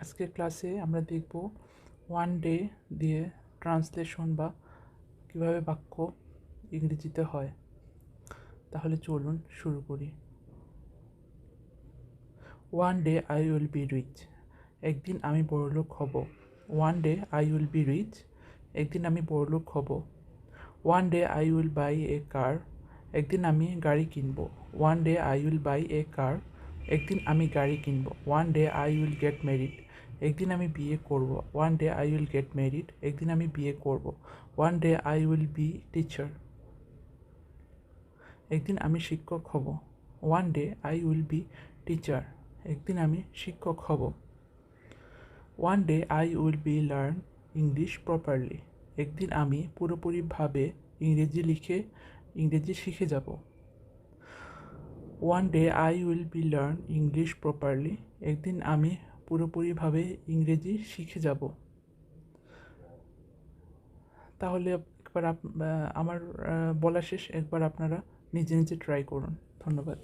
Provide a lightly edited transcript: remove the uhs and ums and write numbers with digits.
আজকের ক্লাসে আমরা দেখব ওয়ান ডে দিয়ে ট্রান্সলেশন বা কীভাবে বাক্য ইংরেজিতে হয়। তাহলে চলুন শুরু করি। One day I will be rich, একদিন আমি বড়লোক হব। One day I will be rich, একদিন আমি বড়লোক হব। One day I will buy a car, একদিন আমি গাড়ি কিনব। One day I will buy a car, একদিন আমি গাড়ি কিনব। One day I will get married, একদিন আমি বিয়ে করব। One day I will get married, একদিন আমি বিয়ে করব। One day I will B teacher, একদিন আমি শিক্ষক হব। One day I will B teacher, একদিন আমি শিক্ষক হব। One day I will B learn English properly, একদিন আমি পুরোপুরিভাবে ইংরেজি শিখে যাব। One day I will B learn English properly, একদিন আমি পুরোপুরিভাবে ইংরেজি শিখে যাব। তাহলে একবার আমার বলা শেষ, একবার আপনারা নিজে নিজে ট্রাই করুন। ধন্যবাদ।